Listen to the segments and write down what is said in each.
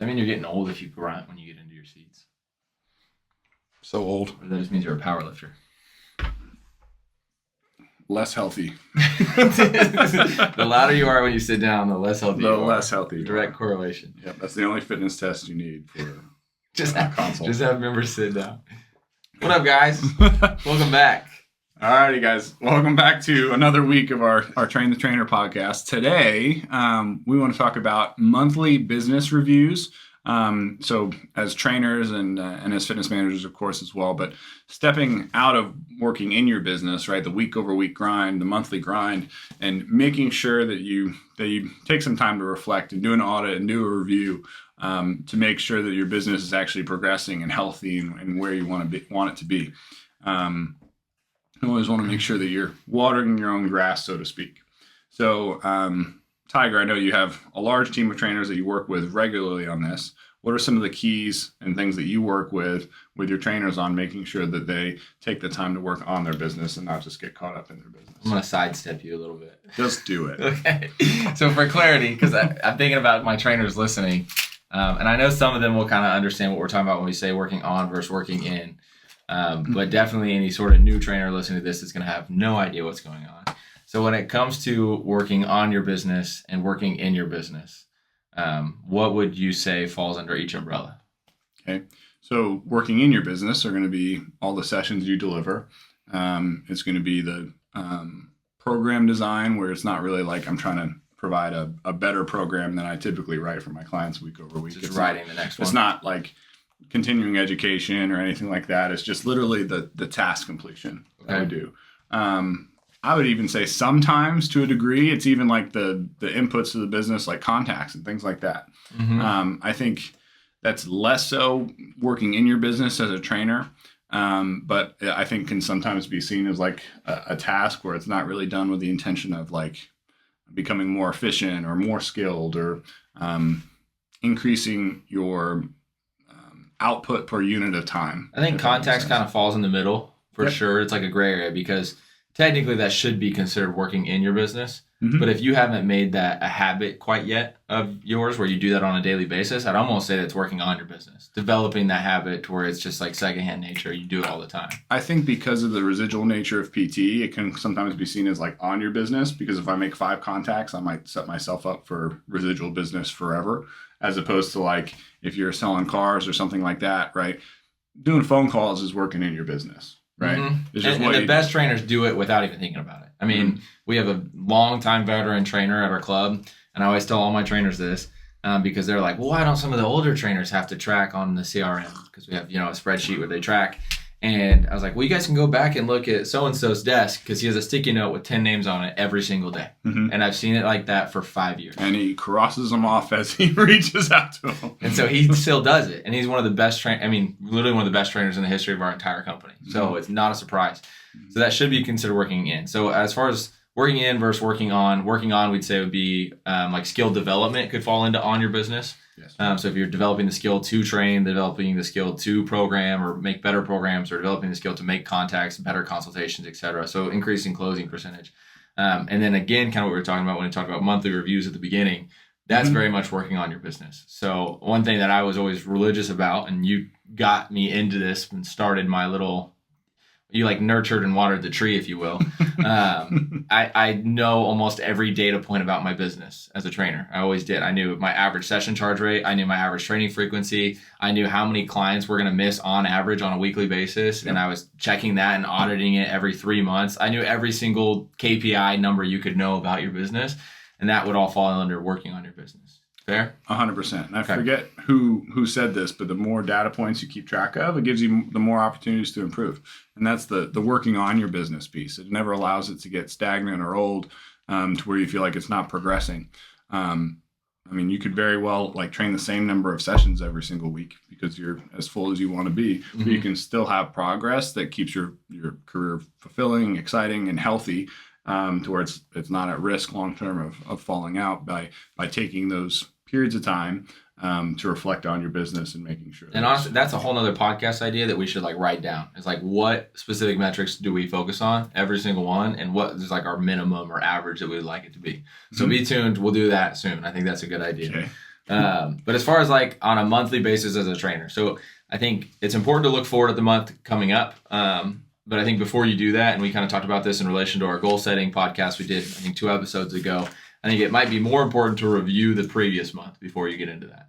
I mean, you're getting old if you grunt when you get into your seats. So old. Or that just means you're a power lifter. Less healthy. The louder you are when you sit down, the less healthy you are. The less healthy. Direct correlation. Yep, that's the only fitness test you need for just a console. Just have members sit down. What up, guys? Welcome back. Alrighty, guys. Welcome back to another week of our Train the Trainer podcast. Today, we want to talk about monthly business reviews. So as trainers and as fitness managers, of course, as well, but stepping out of working in your business, right? The week over week grind, the monthly grind, and making sure that you take some time to reflect and do an audit and do a review to make sure that your business is actually progressing and healthy and where you want it to be. You always want to make sure that you're watering your own grass, so to speak. So, Tiger, I know you have a large team of trainers that you work with regularly on this. What are some of the keys and things that you work with your trainers on making sure that they take the time to work on their business and not just get caught up in their business? I'm going to sidestep you a little bit. Just do it. Okay. So for clarity, because I'm thinking about my trainers listening, and I know some of them will kind of understand what we're talking about when we say working on versus working in. But definitely any sort of new trainer listening to this is going to have no idea what's going on. So when it comes to working on your business and working in your business, what would you say falls under each umbrella? Okay. So working in your business are going to be all the sessions you deliver. It's going to be the program design where it's not really like I'm trying to provide a better program than I typically write for my clients week over week. Just writing the next one. It's not like continuing education or anything like that. It's just literally the task completion that we do. I would even say sometimes to a degree, it's even like the inputs to the business, like contacts and things like that. Mm-hmm. I think that's less so working in your business as a trainer, but I think can sometimes be seen as like a task where it's not really done with the intention of like becoming more efficient or more skilled or increasing your output per unit of time. I think contacts kind of falls in the middle for sure. It's like a gray area because technically that should be considered working in your business. Mm-hmm. But if you haven't made that a habit quite yet of yours where you do that on a daily basis, I'd almost say that's working on your business. Developing that habit to where it's just like secondhand nature. You do it all the time. I think because of the residual nature of PT, it can sometimes be seen as like on your business because if I make 5 contacts, I might set myself up for residual business forever. As opposed to like if you're selling cars or something like that, right? Doing phone calls is working in your business, right? Mm-hmm. And the best trainers do it without even thinking about it. I mean, we have a long-time veteran trainer at our club, and I always tell all my trainers this because they're like, well, why don't some of the older trainers have to track on the CRM? Because we have, a spreadsheet where they track. And I was like, well, you guys can go back and look at so-and-so's desk because he has a sticky note with 10 names on it every single day. Mm-hmm. And I've seen it like that for 5 years. And he crosses them off as he reaches out to them. And so he still does it. And he's one of the best literally one of the best trainers in the history of our entire company. Mm-hmm. So it's not a surprise. So that should be considered working in. So as far as working in versus working on, we'd say would be like skill development could fall into on your business. Yes. So if you're developing the skill to train, developing the skill to program or make better programs, or developing the skill to make contacts, better consultations, etc. So increasing closing percentage. And then again, kind of what we were talking about when we talked about monthly reviews at the beginning, that's very much working on your business. So one thing that I was always religious about, and you got me into this and started my little, you like nurtured and watered the tree, if you will. I know almost every data point about my business as a trainer. I always did. I knew my average session charge rate. I knew my average training frequency. I knew how many clients were going to miss on average on a weekly basis. Yep. And I was checking that and auditing it every 3 months. I knew every single KPI number you could know about your business. And that would all fall under working on your business. Fair? 100%. And I forget who said this, but the more data points you keep track of, it gives you the more opportunities to improve. And that's the working on your business piece. It never allows it to get stagnant or old to where you feel like it's not progressing. You could very well like train the same number of sessions every single week because you're as full as you want to be, mm-hmm. but you can still have progress that keeps your career fulfilling, exciting, and healthy. To where it's not at risk long term of falling out by taking those periods of time to reflect on your business and making sure. And honestly, that's a whole nother podcast idea that we should like write down. It's like, what specific metrics do we focus on, every single one, and what is like our minimum or average that we'd like it to be. So be tuned. We'll do that soon. I think that's a good idea. But as far as like on a monthly basis as a trainer, so I think it's important to look forward at the month coming up. But I think before you do that, and we kind of talked about this in relation to our goal setting podcast we did, I think 2 episodes ago, I think it might be more important to review the previous month before you get into that.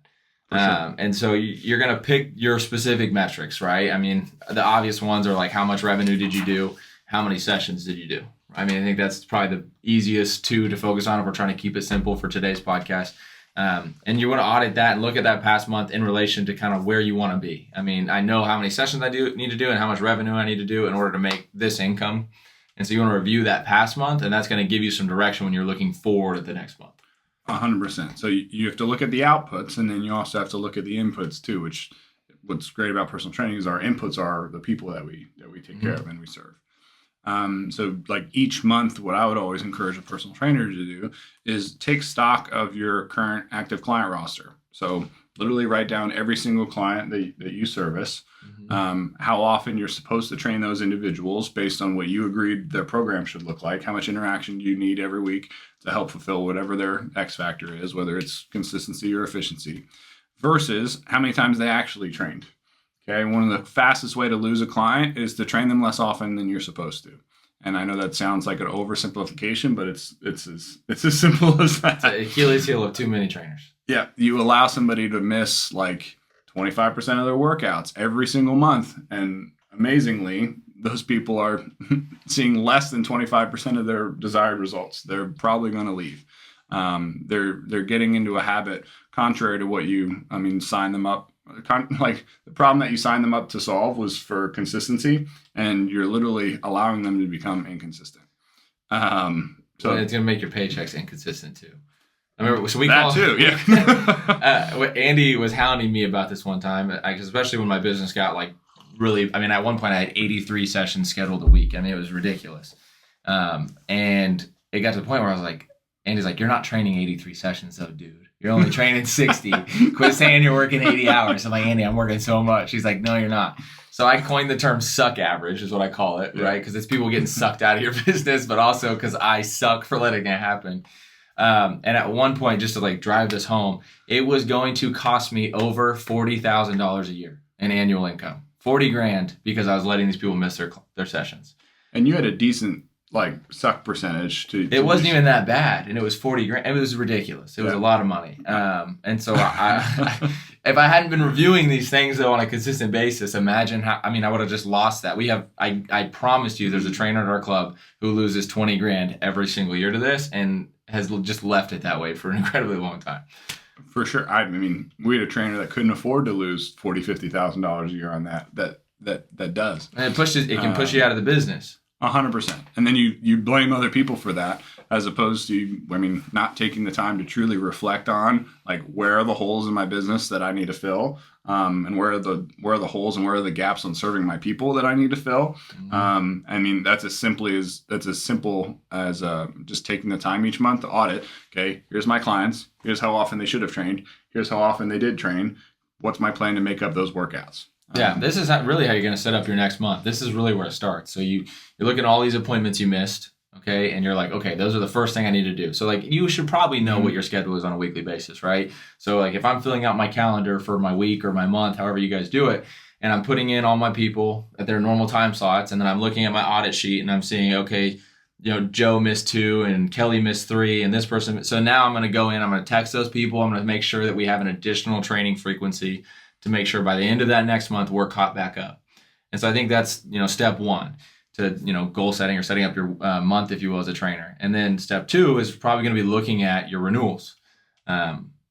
Sure. And so you're going to pick your specific metrics, right? I mean, the obvious ones are like how much revenue did you do? How many sessions did you do? I mean, I think that's probably the easiest two to focus on if we're trying to keep it simple for today's podcast. And you want to audit that and look at that past month in relation to kind of where you want to be. I mean, I know how many sessions I need to do and how much revenue I need to do in order to make this income. And so you want to review that past month, and that's going to give you some direction when you're looking forward at the next month. 100%. So you have to look at the outputs, and then you also have to look at the inputs too, which what's great about personal training is our inputs are the people that we take care of and we serve. So like each month, what I would always encourage a personal trainer to do is take stock of your current active client roster. So literally write down every single client that you service, how often you're supposed to train those individuals based on what you agreed their program should look like, how much interaction you need every week to help fulfill whatever their X factor is, whether it's consistency or efficiency, versus how many times they actually trained. Okay, one of the fastest way to lose a client is to train them less often than you're supposed to. And I know that sounds like an oversimplification, but it's as simple as that. It's an Achilles heel of too many trainers. Yeah, you allow somebody to miss like 25% of their workouts every single month, and amazingly, those people are seeing less than 25% of their desired results. They're probably going to leave. They're getting into a habit contrary to what sign them up. Like the problem that you signed them up to solve was for consistency, and you're literally allowing them to become inconsistent. So it's going to make your paychecks inconsistent too. I remember, so we that too, yeah. Andy was hounding me about this one time, especially when my business got like really. I mean, at one point I had 83 sessions scheduled a week. I mean, it was ridiculous. And it got to the point where I was like, Andy's like, "You're not training 83 sessions, though, dude. You're only training 60. Quit saying you're working 80 hours." I'm like, "Andy, I'm working so much." He's like, "No, you're not." So I coined the term suck average is what I call it, right? Because it's people getting sucked out of your business, but also because I suck for letting it happen. And at one point, just to like drive this home, it was going to cost me over $40,000 a year in annual income, 40 grand, because I was letting these people miss their sessions. And you had a decent like suck percentage to it wasn't even that bad, and it was 40 grand. It was ridiculous. It was a lot of money. And so I if I hadn't been reviewing these things though on a consistent basis, imagine how, I would have just lost that. I promised you there's a trainer at our club who loses 20 grand every single year to this and has just left it that way for an incredibly long time. For sure. We had a trainer that couldn't afford to lose $40,000-$50,000 a year on that does. And it can push you out of the business. 100%. And then you blame other people for that, as opposed to, not taking the time to truly reflect on like where are the holes in my business that I need to fill, and where are the holes and where are the gaps on serving my people that I need to fill. That's as simple as just taking the time each month to audit. Okay, here's my clients. Here's how often they should have trained. Here's how often they did train. What's my plan to make up those workouts? Yeah, this is really how you're going to set up your next month. This is really where it starts. So you're looking at all these appointments you missed, okay, and you're like, okay, those are the first thing I need to do. So like you should probably know what your schedule is on a weekly basis, right? So like if I'm filling out my calendar for my week or my month, however you guys do it, and I'm putting in all my people at their normal time slots, and then I'm looking at my audit sheet and I'm seeing, okay, Joe missed 2 and Kelly missed 3 and this person. So now I'm going to go in, I'm going to text those people. I'm going to make sure that we have an additional training frequency to make sure by the end of that next month, we're caught back up. And so I think that's, step one to, goal setting or setting up your month, if you will, as a trainer. And then step 2 is probably going to be looking at your renewals.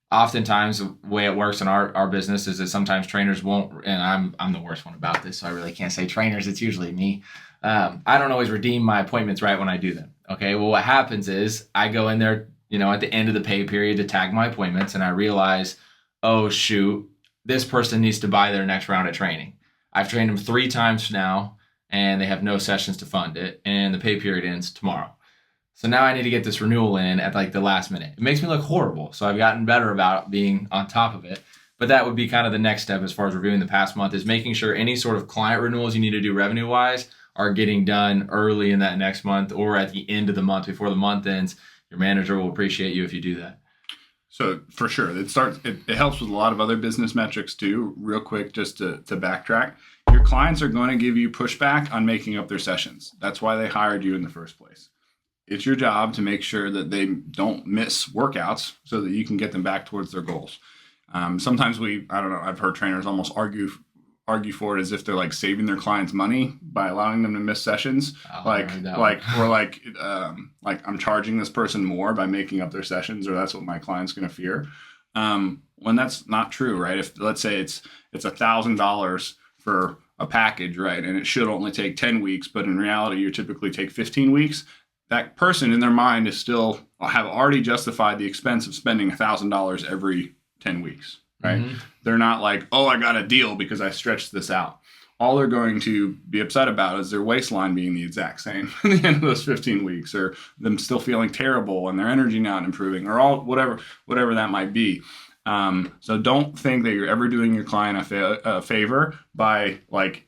Oftentimes the way it works in our business is that sometimes trainers won't, and I'm the worst one about this, so I really can't say trainers, it's usually me. I don't always redeem my appointments right when I do them. Okay, well what happens is I go in there, at the end of the pay period to tag my appointments, and I realize, oh shoot, this person needs to buy their next round of training. I've trained them 3 times now, and they have no sessions to fund it, and the pay period ends tomorrow. So now I need to get this renewal in at like the last minute. It makes me look horrible, so I've gotten better about being on top of it. But that would be kind of the next step as far as reviewing the past month, is making sure any sort of client renewals you need to do revenue-wise are getting done early in that next month or at the end of the month before the month ends. Your manager will appreciate you if you do that. So for sure, it helps with a lot of other business metrics too. Real quick, just to backtrack, your clients are going to give you pushback on making up their sessions. That's why they hired you in the first place. It's your job to make sure that they don't miss workouts so that you can get them back towards their goals. Sometimes I don't know, I've heard trainers almost argue for it as if they're like saving their clients money by allowing them to miss sessions. Like I'm charging this person more by making up their sessions, or that's what my client's going to fear. When that's not true, right? If let's say it's $1,000 for a package, right? And it should only take 10 weeks, but in reality, you typically take 15 weeks. That person in their mind is still have already justified the expense of spending $1,000 every 10 weeks, right? Mm-hmm. They're not like, oh, I got a deal because I stretched this out. All they're going to be upset about is their waistline being the exact same at the end of those 15 weeks, or them still feeling terrible and their energy not improving, or all whatever that might be. So don't think that you're ever doing your client a favor by like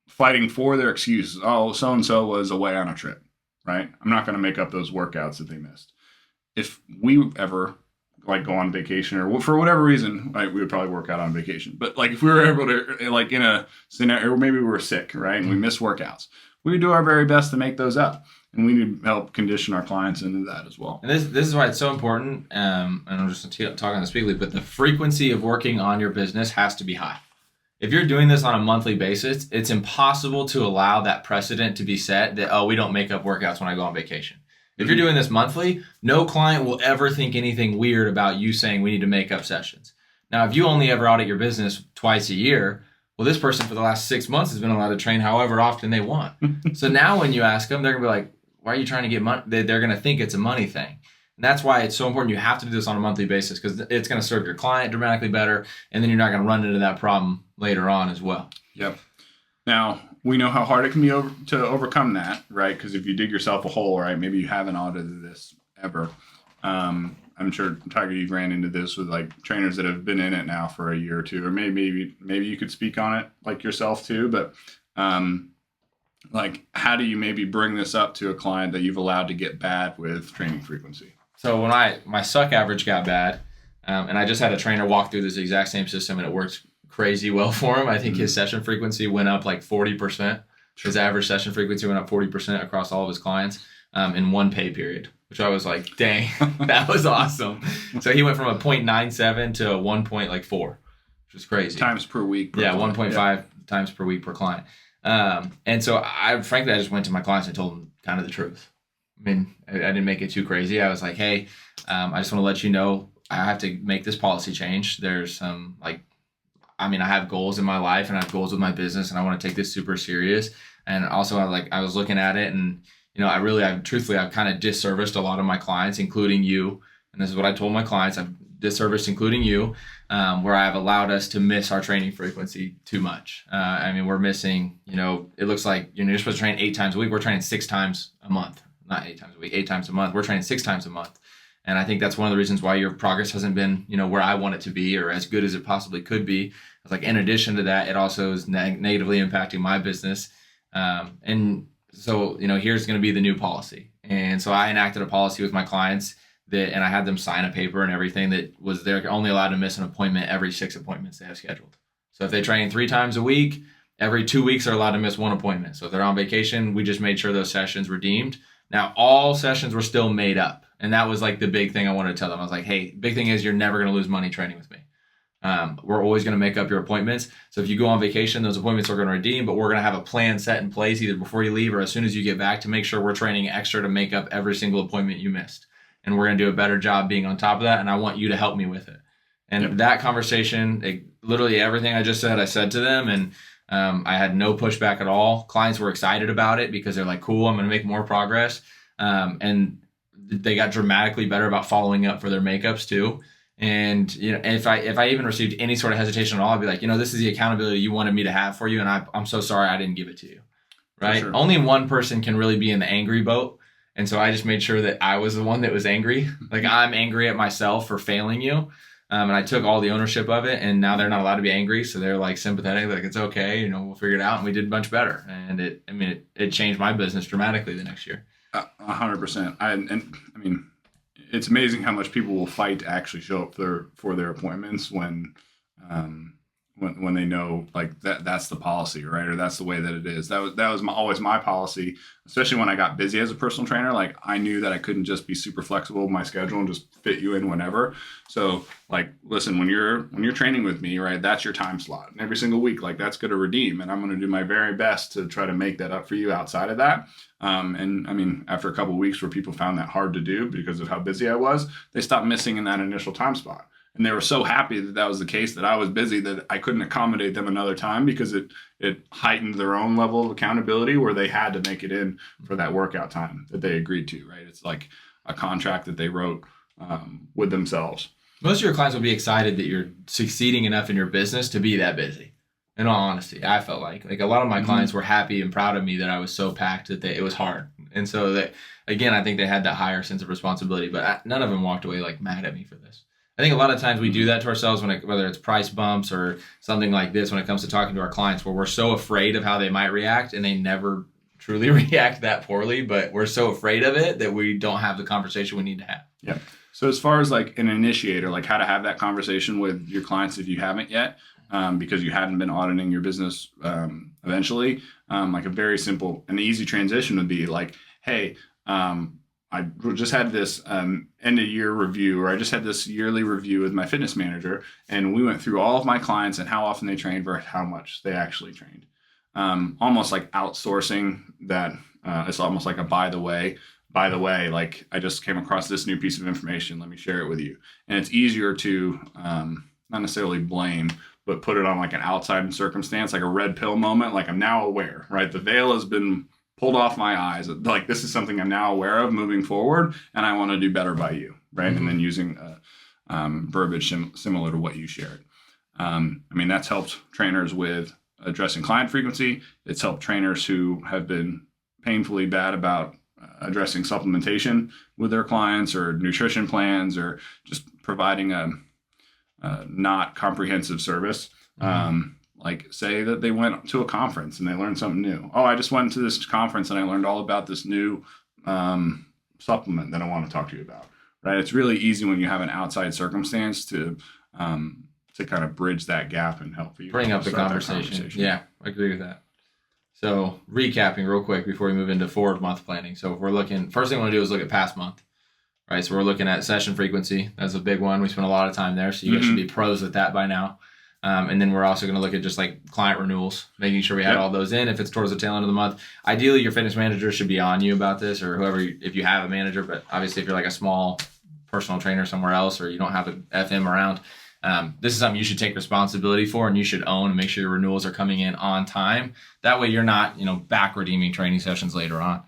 fighting for their excuses. Oh, so-and-so was away on a trip, right? I'm not going to make up those workouts that they missed. If we ever like go on vacation or for whatever reason, right, we would probably work out on vacation. But like if we were able to, like in a scenario, or maybe we were sick, right, and we missed workouts, we would do our very best to make those up. And we need to help condition our clients into that as well. And this is why it's so important, and I'm just talking on the speakly, but the frequency of working on your business has to be high. If you're doing this on a monthly basis, it's impossible to allow that precedent to be set that, oh, we don't make up workouts when I go on vacation. If you're doing this monthly, no client will ever think anything weird about you saying we need to make up sessions. Now, if you only ever audit your business twice a year, well, this person for the last 6 months has been allowed to train however often they want. So now when you ask them, they're going to be like, why are you trying to get money? They're going to think it's a money thing. And that's why it's so important. You have to do this on a monthly basis because it's going to serve your client dramatically better. And then you're not going to run into that problem later on as well. Yep. Now, we know how hard it can be to overcome that, right? Because if you dig yourself a hole, right, maybe you haven't audited this ever. I'm sure, Tiger, you've ran into this with like trainers that have been in it now for a year or two, or maybe you could speak on it like yourself too. But like, how do you maybe bring this up to a client that you've allowed to get bad with training frequency? So when my suck average got bad, and I just had a trainer walk through this exact same system, and it worked crazy well for him. I think his session frequency went up like 40%. His average session frequency went up 40% across all of his clients in one pay period, which I was like, dang, that was awesome. So he went from a 0.97 to a 1.4, which is crazy. Times per week. Yeah, 1.5 times per week per client. And so I just went to my clients and told them kind of the truth. I mean, I didn't make it too crazy. I was like, hey, I just want to let you know I have to make this policy change. There's some I have goals in my life and I have goals with my business and I want to take this super serious. And also I was looking at it and, truthfully, I've kind of disserviced a lot of my clients, including you. And this is what I told my clients. I've disserviced, including you, where I've allowed us to miss our training frequency too much. We're missing, it looks like, you're supposed to train 8 times a week. We're training 6 times a month, not 8 times a week, 8 times a month. We're training 6 times a month. And I think that's one of the reasons why your progress hasn't been, where I want it to be or as good as it possibly could be. It's like, in addition to that, it also is negatively impacting my business. And so, here's going to be the new policy. And so I enacted a policy with my clients and I had them sign a paper and everything that was they're only allowed to miss an appointment every 6 appointments they have scheduled. So if they train 3 times a week, every 2 weeks they're allowed to miss 1 appointment. So if they're on vacation, we just made sure those sessions were deemed. Now, all sessions were still made up. And that was like the big thing I wanted to tell them. I was like, hey, big thing is you're never going to lose money training with me. We're always going to make up your appointments. So if you go on vacation, those appointments are going to redeem, but we're going to have a plan set in place either before you leave or as soon as you get back to make sure we're training extra to make up every single appointment you missed. And we're going to do a better job being on top of that. And I want you to help me with it. And that conversation, literally everything I just said, I said to them. And I had no pushback at all. Clients were excited about it because they're like, cool, I'm going to make more progress. And they got dramatically better about following up for their makeups too. And if I even received any sort of hesitation at all, I'd be like, this is the accountability you wanted me to have for you, and I'm so sorry I didn't give it to you. Right? Sure. Only one person can really be in the angry boat, and so I just made sure that I was the one that was angry. Like, I'm angry at myself for failing you, and I took all the ownership of it. And now they're not allowed to be angry, so they're like sympathetic, like it's okay, we'll figure it out, and we did much better. And it changed my business dramatically the next year. 100%. it's amazing how much people will fight to actually show up for their appointments when they know like that's the policy, right? Or that's the way that it is. That was always my policy, especially when I got busy as a personal trainer. Like I knew that I couldn't just be super flexible with my schedule and just fit you in whenever. So like, listen, when you're training with me, right, that's your time slot. And every single week, like that's going to redeem. And I'm going to do my very best to try to make that up for you outside of that. And I mean, after a couple of weeks where people found that hard to do because of how busy I was, they stopped missing in that initial time spot. And they were so happy that was the case, that I was busy, that I couldn't accommodate them another time, because it heightened their own level of accountability where they had to make it in for that workout time that they agreed to, right? It's like a contract that they wrote with themselves. Most of your clients will be excited that you're succeeding enough in your business to be that busy. In all honesty, I felt like a lot of my clients were happy and proud of me that I was so packed that it was hard. And so that, again, I think they had that higher sense of responsibility, but none of them walked away like mad at me for this. I think a lot of times we do that to ourselves whether it's price bumps or something like this, when it comes to talking to our clients, where we're so afraid of how they might react, and they never truly react that poorly, but we're so afraid of it that we don't have the conversation we need to have. Yeah. So as far as like an initiator, like how to have that conversation with your clients if you haven't yet, because you hadn't been auditing your business eventually, like a very simple and easy transition would be like, hey, I just had this end of year review, or I just had this yearly review with my fitness manager, and we went through all of my clients and how often they trained versus how much they actually trained. Almost like outsourcing that. It's almost like a by the way, like I just came across this new piece of information. Let me share it with you. And it's easier to not necessarily blame, but put it on like an outside circumstance, like a red pill moment. Like I'm now aware, right? The veil has been pulled off my eyes. Like this is something I'm now aware of moving forward, and I want to do better by you, right? Mm-hmm. And then using verbiage similar to what you shared. I mean, that's helped trainers with addressing client frequency. It's helped trainers who have been painfully bad about addressing supplementation with their clients, or nutrition plans, or just providing a not comprehensive service. Like say that they went to a conference and they learned something new. Oh, I just went to this conference and I learned all about this new supplement that I want to talk to you about, right? It's really easy when you have an outside circumstance to kind of bridge that gap and help you bring up the conversation. Yeah, I agree with that. So recapping real quick before we move into forward month planning. So if we're looking, first thing we want to do is look at past month, right? So we're looking at session frequency. That's a big one. We spend a lot of time there. So you guys should be pros at that by now. And then we're also going to look at just like client renewals, making sure we had all those in if it's towards the tail end of the month. Ideally, your fitness manager should be on you about this, or whoever, if you have a manager. But obviously, if you're like a small personal trainer somewhere else, or you don't have an FM around, this is something you should take responsibility for, and you should own and make sure your renewals are coming in on time. That way you're not, back redeeming training sessions later on.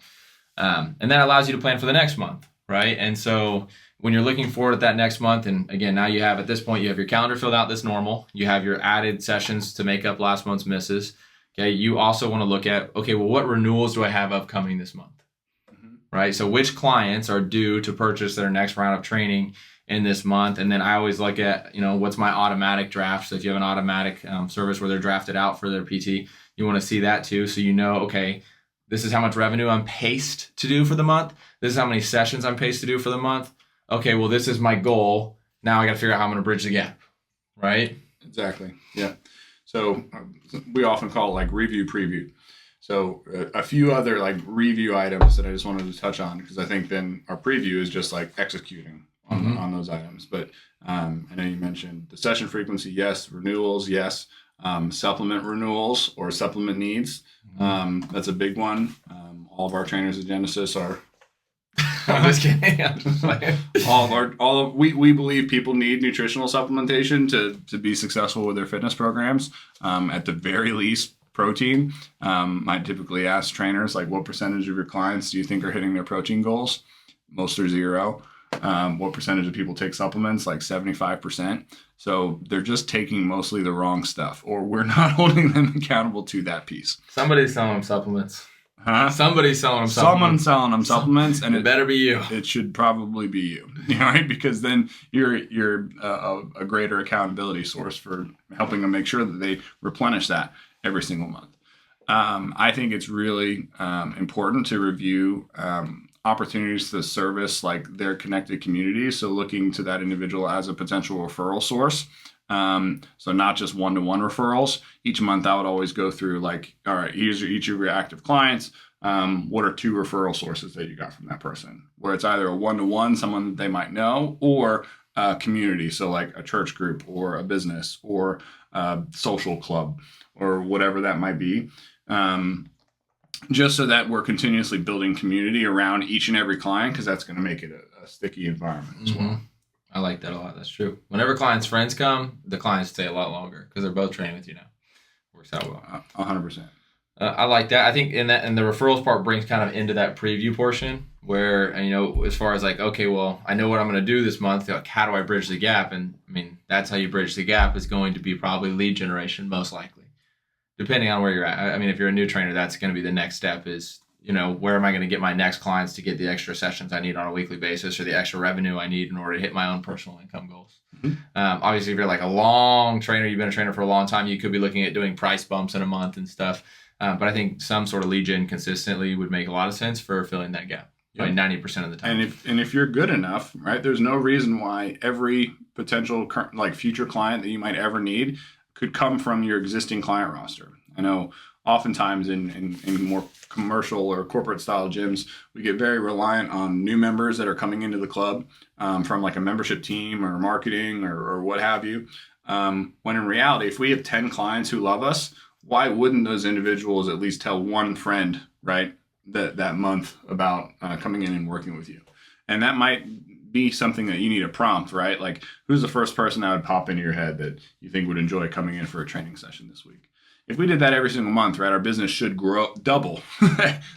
And that allows you to plan for the next month, right? And so when you're looking forward at that next month, and again, now you have, at this point, you have your calendar filled out that's normal. You have your added sessions to make up last month's misses. Okay. You also want to look at, okay, well, what renewals do I have upcoming this month? Right? So which clients are due to purchase their next round of training in this month? And then I always look at, what's my automatic draft. So if you have an automatic service where they're drafted out for their PT, you want to see that too. So okay, this is how much revenue I'm paced to do for the month. This is how many sessions I'm paced to do for the month. Okay, well, this is my goal. Now I got to figure out how I'm going to bridge the gap, right? Exactly. Yeah. So we often call it like review preview. So a few other like review items that I just wanted to touch on, because I think then our preview is just like executing on those items. But I know you mentioned the session frequency, yes. Renewals, yes. Supplement renewals or supplement needs. That's a big one. All of our trainers at Genesis are. I'm just kidding. I'm just playing. We believe people need nutritional supplementation to be successful with their fitness programs. At the very least, protein. I typically ask trainers, like, what percentage of your clients do you think are hitting their protein goals? Most are 0. What percentage of people take supplements? Like 75%. So they're just taking mostly the wrong stuff, or we're not holding them accountable to that piece. Somebody's selling them supplements. Huh? Somebody's selling them supplements. Someone's selling them supplements, and it better be you. It should probably be you, right? Because then you're a greater accountability source for helping them make sure that they replenish that every single month. I think it's really important to review opportunities to service like their connected community. So looking to that individual as a potential referral source. So not just one-to-one referrals. Each month I would always go through like, all right, here's each of your active clients. What are 2 referral sources that you got from that person? Where it's either a one-to-one, someone that they might know, or a community. So like a church group or a business or a social club or whatever that might be. Just so that we're continuously building community around each and every client, because that's going to make it a sticky environment as well. I like that a lot. That's true. Whenever clients' friends come, the clients stay a lot longer because they're both training with you now. Works out well. 100%. I like that. I think in the referrals part brings kind of into that preview portion where, as far as like, okay, well, I know what I'm going to do this month. Like, how do I bridge the gap? And I mean, that's how you bridge the gap is going to be probably lead generation, most likely, depending on where you're at. I mean, if you're a new trainer, that's going to be the next step is, where am I going to get my next clients to get the extra sessions I need on a weekly basis or the extra revenue I need in order to hit my own personal income goals. Mm-hmm. Obviously, if you're like a long trainer, you've been a trainer for a long time, you could be looking at doing price bumps in a month and stuff. But I think some sort of lead gen consistently would make a lot of sense for filling that gap. Yep. 90% of the time. And if you're good enough, right, there's no reason why every potential like future client that you might ever need could come from your existing client roster. I know oftentimes in more commercial or corporate style gyms, we get very reliant on new members that are coming into the club from like a membership team or marketing or what have you. When in reality, if we have 10 clients who love us, why wouldn't those individuals at least tell one friend, right, that month about coming in and working with you? And that might be something that you need a prompt, right? Like, who's the first person that would pop into your head that you think would enjoy coming in for a training session this week? If we did that every single month, right, our business should double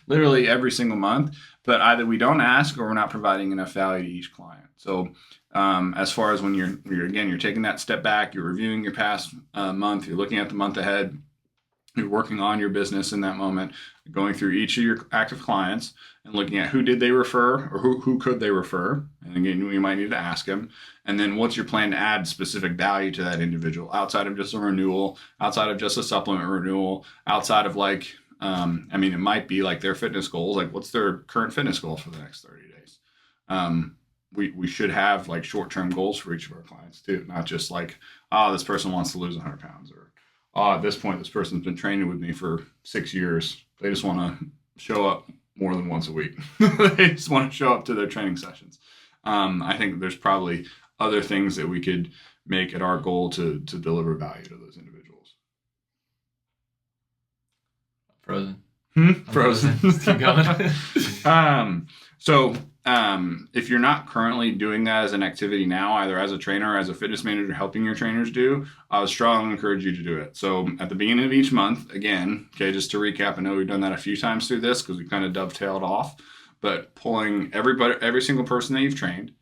literally every single month. But either we don't ask or we're not providing enough value to each client. So as far as when you're taking that step back, you're reviewing your past month, you're looking at the month ahead, you're working on your business in that moment, going through each of your active clients and looking at who did they refer or who could they refer. And again, you might need to ask them. And then what's your plan to add specific value to that individual outside of just a renewal, outside of just a supplement renewal, outside of like, it might be like their fitness goals. Like, what's their current fitness goals for the next 30 days? We should have like short-term goals for each of our clients too, not just like, this person wants to lose 100 pounds or, at this point, this person's been training with me for 6 years. They just want to show up more than once a week. They just want to show up to their training sessions. I think there's probably other things that we could make it our goal to deliver value to those individuals. Frozen. Frozen. Keep going. If you're not currently doing that as an activity now, either as a trainer or as a fitness manager helping your trainers do, I would strongly encourage you to do it. So at the beginning of each month, again, okay, just to recap, I know we've done that a few times through this because we kind of dovetailed off, but pulling every single person that you've trained,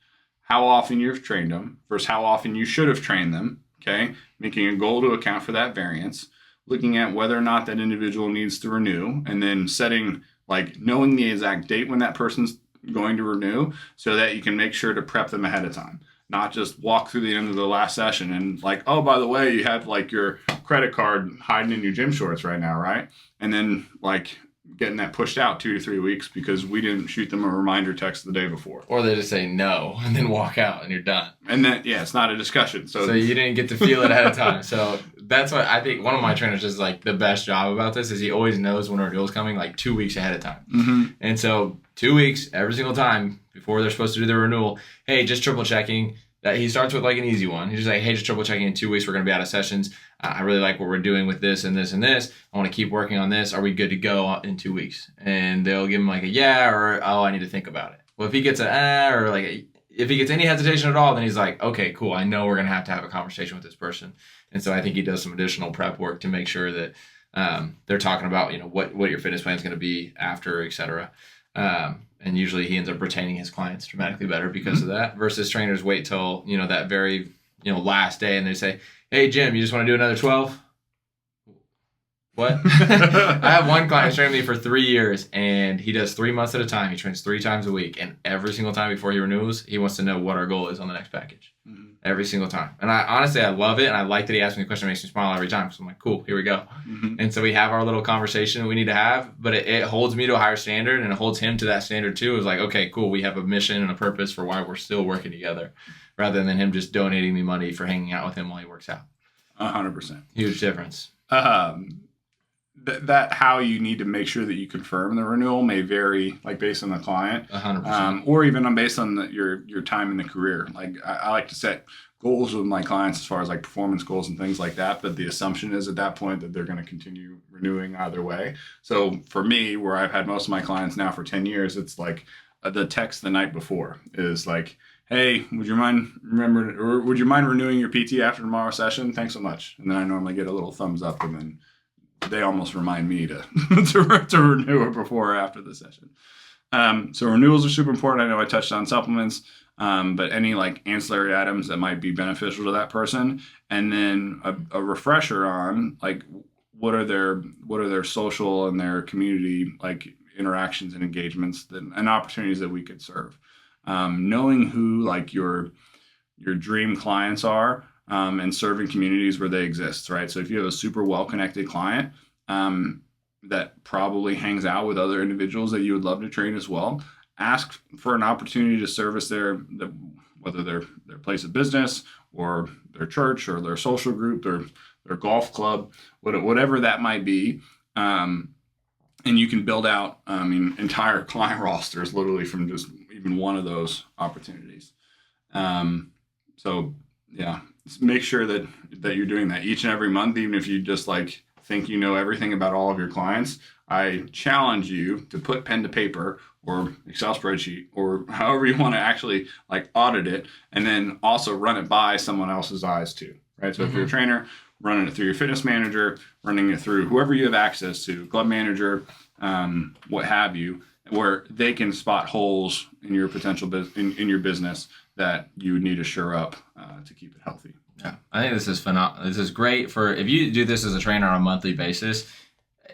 how often you've trained them versus how often you should have trained them, okay, making a goal to account for that variance, looking at whether or not that individual needs to renew, and then setting, like, knowing the exact date when that person's going to renew so that you can make sure to prep them ahead of time, not just walk through the end of the last session and like, oh, by the way, you have like your credit card hiding in your gym shorts right now, right? And then like getting that pushed out 2 to 3 weeks because we didn't shoot them a reminder text the day before. Or they just say no and then walk out and you're done. And then, it's not a discussion. So you didn't get to feel it ahead of time. So that's what I think one of my trainers does like the best job about this is he always knows when a renewal is coming like 2 weeks ahead of time. Mm-hmm. And so 2 weeks every single time before they're supposed to do their renewal, hey, just triple checking. That he starts with like an easy one. He's just like, hey, just triple checking in 2 weeks. We're going to be out of sessions. I really like what we're doing with this and this and this. I want to keep working on this. Are we good to go in 2 weeks? And they'll give him like a yeah or oh, I need to think about it. Well, if he gets an or like if he gets any hesitation at all, then he's like, okay, cool. I know we're going to have a conversation with this person. And so I think he does some additional prep work to make sure that they're talking about what your fitness plan is going to be after, et cetera. And usually he ends up retaining his clients dramatically better because of that versus trainers wait till, that very, last day and they say, hey, Jim, you just want to do another 12? What? I have one client who's trained me for 3 years, and he does 3 months at a time. He trains 3 times a week, and every single time before he renews, he wants to know what our goal is on the next package. Mm-hmm. Every single time. And I love it, and I like that he asks me the question. It makes me smile every time. So I'm like, cool, here we go. Mm-hmm. And so we have our little conversation we need to have, but it holds me to a higher standard, and it holds him to that standard too. It's like, okay, cool, we have a mission and a purpose for why we're still working together, rather than him just donating me money for hanging out with him while he works out. 100%. Huge difference. That how you need to make sure that you confirm the renewal may vary, like based on the client, 100%, or even based on your time in the career. Like I like to set goals with my clients as far as like performance goals and things like that. But the assumption is at that point that they're going to continue renewing either way. So for me, where I've had most of my clients now for 10 years, it's like the text the night before is like, hey, would you mind renewing your PT after tomorrow's session? Thanks so much. And then I normally get a little thumbs up, and then they almost remind me to renew it before or after the session. So renewals are super important. I know I touched on supplements, but any like ancillary items that might be beneficial to that person, and then a refresher on like what are their social and their community like interactions and engagements and opportunities that we could serve. Knowing who like your dream clients are. And serving communities where they exist, right? So if you have a super well-connected client that probably hangs out with other individuals that you would love to train as well, ask for an opportunity to service whether their place of business or their church or their social group, their golf club, whatever that might be. And you can build out, entire client rosters literally from just even one of those opportunities. So yeah. Make sure that you're doing that each and every month, even if you just like think you know everything about all of your clients. I challenge you to put pen to paper or Excel spreadsheet or however you want to actually like audit it, and then also run it by someone else's eyes too, right? So if you're a trainer, running it through your fitness manager, running it through whoever you have access to, club manager, what have you, where they can spot holes in your potential in your business that you would need to shore up to keep it healthy. Yeah, I think this is phenomenal. This is great for if you do this as a trainer on a monthly basis.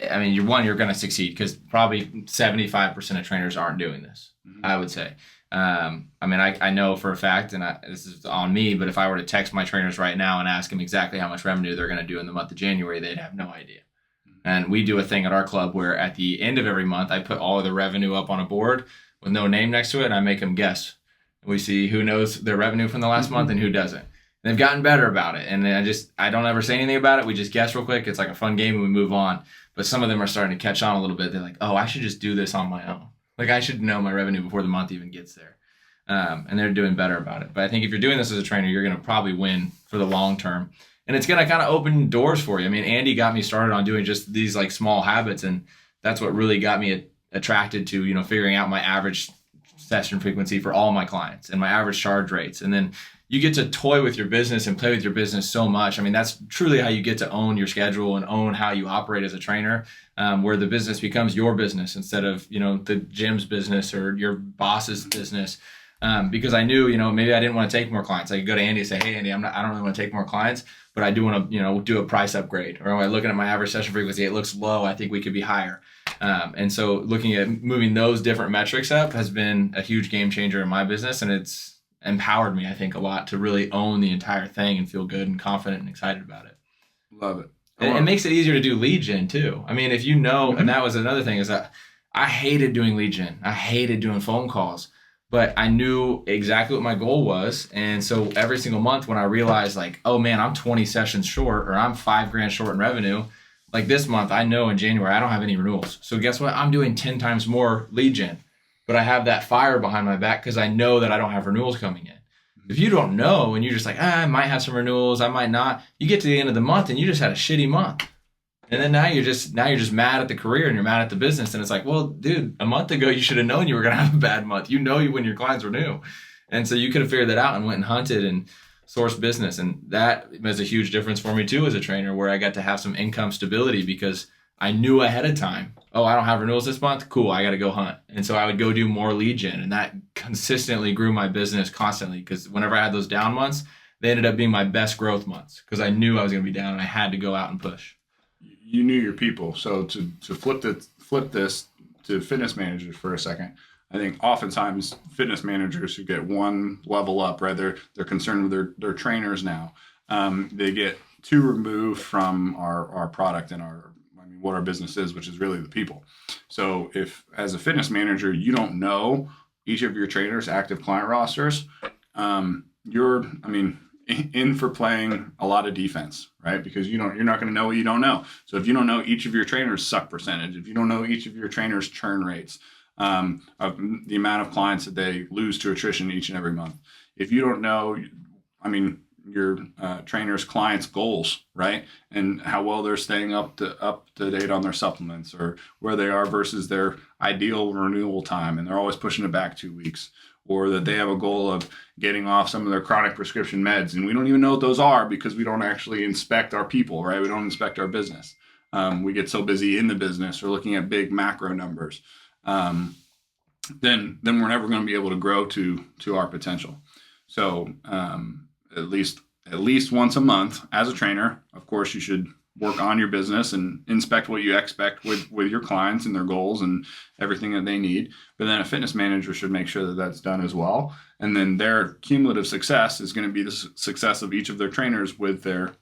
I mean, you're going to succeed because probably 75% of trainers aren't doing this. Mm-hmm. I would say. I know for a fact, and this is on me, but if I were to text my trainers right now and ask them exactly how much revenue they're going to do in the month of January, they'd have no idea. Mm-hmm. And we do a thing at our club where at the end of every month, I put all of the revenue up on a board with no name next to it, and I make them guess. We see who knows their revenue from the last month and who doesn't. They've gotten better about it. And I don't ever say anything about it. We just guess real quick. It's like a fun game and we move on. But some of them are starting to catch on a little bit. They're like, oh, I should just do this on my own. Like I should know my revenue before the month even gets there. And they're doing better about it. But I think if you're doing this as a trainer, you're going to probably win for the long term. And it's going to kind of open doors for you. I mean, Andy got me started on doing just these like small habits. And that's what really got me attracted to, figuring out my average session frequency for all my clients and my average charge rates. And then you get to toy with your business and play with your business so much. I mean, that's truly how you get to own your schedule and own how you operate as a trainer, where the business becomes your business instead of, the gym's business or your boss's business. Because I knew, maybe I didn't want to take more clients. I could go to Andy and say, hey, Andy, I don't really want to take more clients, but I do want to, do a price upgrade. Or when looking at my average session frequency, it looks low. I think we could be higher. And so looking at moving those different metrics up has been a huge game changer in my business. And it's empowered me, I think, a lot to really own the entire thing and feel good and confident and excited about it. Love it. It makes it easier to do lead gen too. I mean, if and that was another thing is that I hated doing lead gen. I hated doing phone calls. But I knew exactly what my goal was. And so every single month when I realized like, oh man, I'm 20 sessions short or I'm $5,000 short in revenue, like this month, I know in January, I don't have any renewals. So guess what? I'm doing 10 times more lead gen, but I have that fire behind my back because I know that I don't have renewals coming in. If you don't know and you're just like, I might have some renewals, I might not, you get to the end of the month and you just had a shitty month. And then now you're just mad at the career and you're mad at the business. And it's like, well, dude, a month ago, you should have known you were going to have a bad month. When your clients were new. And so you could have figured that out and went and hunted and sourced business. And that was a huge difference for me too, as a trainer, where I got to have some income stability because I knew ahead of time, oh, I don't have renewals this month. Cool. I got to go hunt. And so I would go do more lead gen, and that consistently grew my business constantly. Cause whenever I had those down months, they ended up being my best growth months because I knew I was going to be down and I had to go out and push. you knew your people. So to flip this to fitness managers for a second, I think oftentimes fitness managers who get one level up, right? They're concerned with their trainers now. They get too removed from our product and what our business is, which is really the people. So if as a fitness manager you don't know each of your trainers' active client rosters, you're in for playing a lot of defense, right? Because you're not going to know what you don't know. So if you don't know each of your trainers' suck percentage, if you don't know each of your trainers' churn rates, of the amount of clients that they lose to attrition each and every month, if you don't know, your trainers' clients' goals, right, and how well they're staying up to date on their supplements, or where they are versus their ideal renewal time, and they're always pushing it back 2 weeks, or that they have a goal of getting off some of their chronic prescription meds, and we don't even know what those are because we don't actually inspect our people, right? We don't inspect our business. We get so busy in the business or looking at big macro numbers, then we're never going to be able to grow to our potential. So at least once a month as a trainer, of course, you should work on your business and inspect what you expect with your clients and their goals and everything that they need. But then a fitness manager should make sure that that's done as well. And then their cumulative success is going to be the success of each of their trainers with their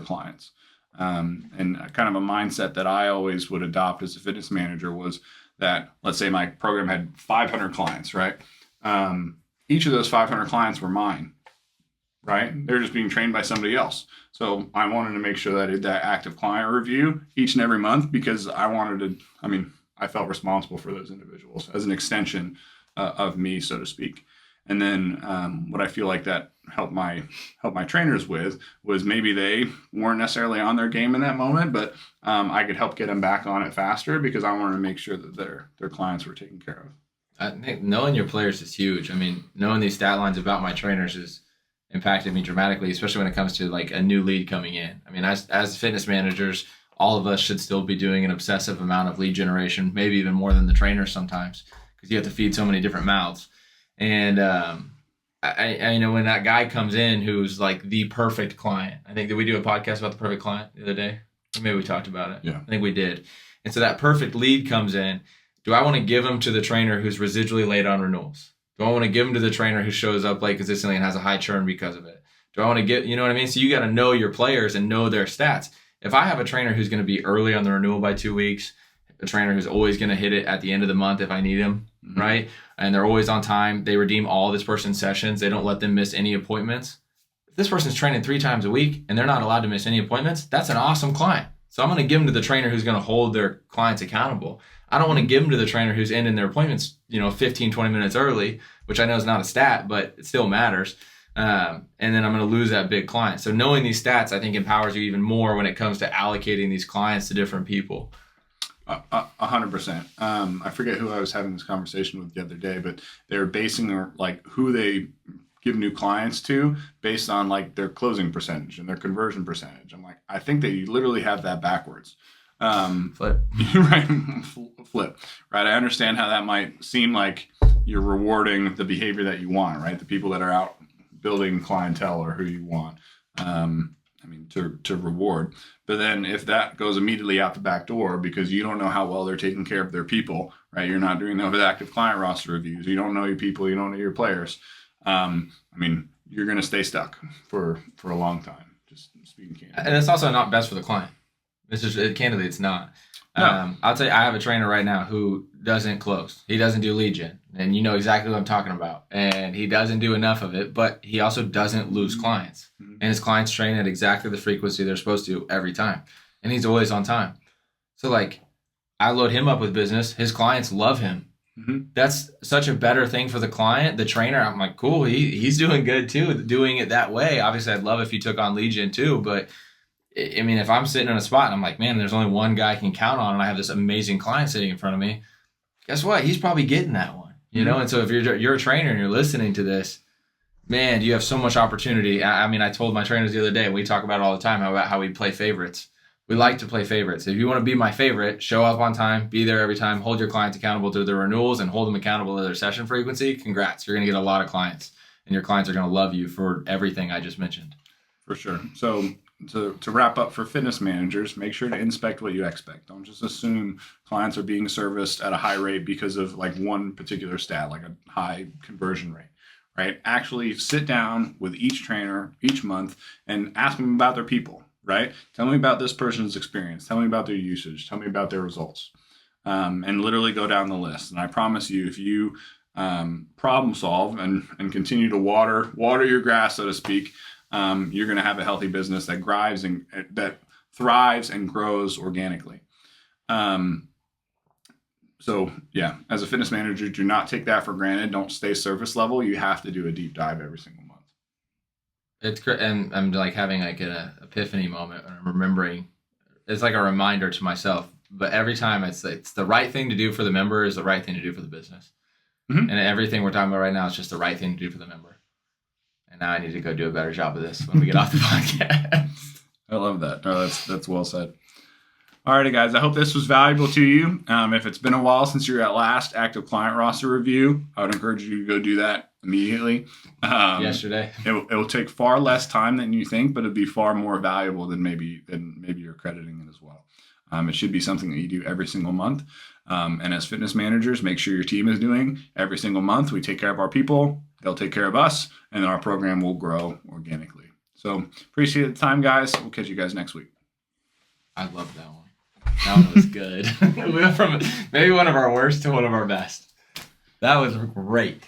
clients. And kind of a mindset that I always would adopt as a fitness manager was that, let's say my program had 500 clients, right? Each of those 500 clients were mine. Right? They're just being trained by somebody else. So I wanted to make sure that I did that active client review each and every month because I felt responsible for those individuals as an extension of me, so to speak. And then what I feel like that helped my trainers with was maybe they weren't necessarily on their game in that moment, but I could help get them back on it faster because I wanted to make sure that their clients were taken care of. I think knowing your players is huge. Knowing these stat lines about my trainers is impacted me dramatically, especially when it comes to like a new lead coming in. As fitness managers, all of us should still be doing an obsessive amount of lead generation, maybe even more than the trainers sometimes, because you have to feed so many different mouths. And I know when that guy comes in who's like the perfect client, I think, did we do a podcast about the perfect client the other day? Or maybe we talked about it. Yeah. I think we did. And so that perfect lead comes in. Do I want to give him to the trainer who's residually late on renewals? Do I want to give them to the trainer who shows up late consistently and has a high churn because of it? Do I want to get, you know what I mean? So you got to know your players and know their stats. If I have a trainer who's going to be early on the renewal by 2 weeks, a trainer who's always going to hit it at the end of the month if I need him, mm-hmm. right? And they're always on time. They redeem all this person's sessions. They don't let them miss any appointments. If this person's training 3 times a week and they're not allowed to miss any appointments, that's an awesome client. So I'm going to give them to the trainer who's going to hold their clients accountable. I don't want to give them to the trainer who's ending their appointments, 15, 20 minutes early, which I know is not a stat, but it still matters. And then I'm going to lose that big client. So knowing these stats, I think, empowers you even more when it comes to allocating these clients to different people. 100%. I forget who I was having this conversation with the other day, but they were basing who they give new clients to based on their closing percentage and their conversion percentage. I'm like, I think that you literally have that backwards. Flip. Right. Flip. Right. I understand how that might seem like you're rewarding the behavior that you want, right? The people that are out building clientele are who you want, to reward. But then if that goes immediately out the back door because you don't know how well they're taking care of their people, right? You're not doing those active client roster reviews. You don't know your people. You don't know your players. You're going to stay stuck for a long time, just speaking candidly. And it's also not best for the client. It's just, candidly, it's not. No. I'll tell you, I have a trainer right now who doesn't close. He doesn't do lead gen. And you know exactly what I'm talking about. And he doesn't do enough of it, but he also doesn't lose clients. Mm-hmm. And his clients train at exactly the frequency they're supposed to every time. And he's always on time. So, I load him up with business. His clients love him. Mm-hmm. That's such a better thing for the client. The trainer, I'm like, cool, he's doing good too, doing it that way. Obviously, I'd love if he took on lead gen too, but if I'm sitting in a spot and I'm like, man, there's only one guy I can count on and I have this amazing client sitting in front of me, guess what? He's probably getting that one, Mm-hmm. And so if you're a trainer and you're listening to this, man, you have so much opportunity. I told my trainers the other day, and we talk about it all the time, about how we play favorites. We like to play favorites. If you want to be my favorite, show up on time, be there every time, hold your clients accountable to their renewals and hold them accountable to their session frequency. Congrats. You're going to get a lot of clients, and your clients are going to love you for everything I just mentioned. For sure. So to wrap up for fitness managers, make sure to inspect what you expect. Don't just assume clients are being serviced at a high rate because of like one particular stat, like a high conversion rate, right? Actually sit down with each trainer each month and ask them about their people, right? Tell me about this person's experience. Tell me about their usage. Tell me about their results. And literally go down the list. And I promise you, if you problem solve and continue to water your grass, so to speak, you're going to have a healthy business that thrives and grows organically. So yeah, as a fitness manager, do not take that for granted. Don't stay surface level. You have to do a deep dive every single month. It's great, and I'm like having like an epiphany moment when I'm remembering. It's like a reminder to myself. But every time it's the right thing to do for the member is the right thing to do for the business. Mm-hmm. And everything we're talking about right now is just the right thing to do for the member. And now I need to go do a better job of this when we get off the podcast. I love that. No, that's well said. Alrighty, guys. I hope this was valuable to you. If it's been a while since your last active client roster review, I would encourage you to go do that immediately. Yesterday. It will take far less time than you think, but it'd be far more valuable than maybe you're crediting it as well. It should be something that you do every single month. And as fitness managers, make sure your team is doing every single month. We take care of our people, they'll take care of us, and then our program will grow organically. So appreciate the time, guys. We'll catch you guys next week. I love that one. That one was good. We went from maybe one of our worst to one of our best. That was great.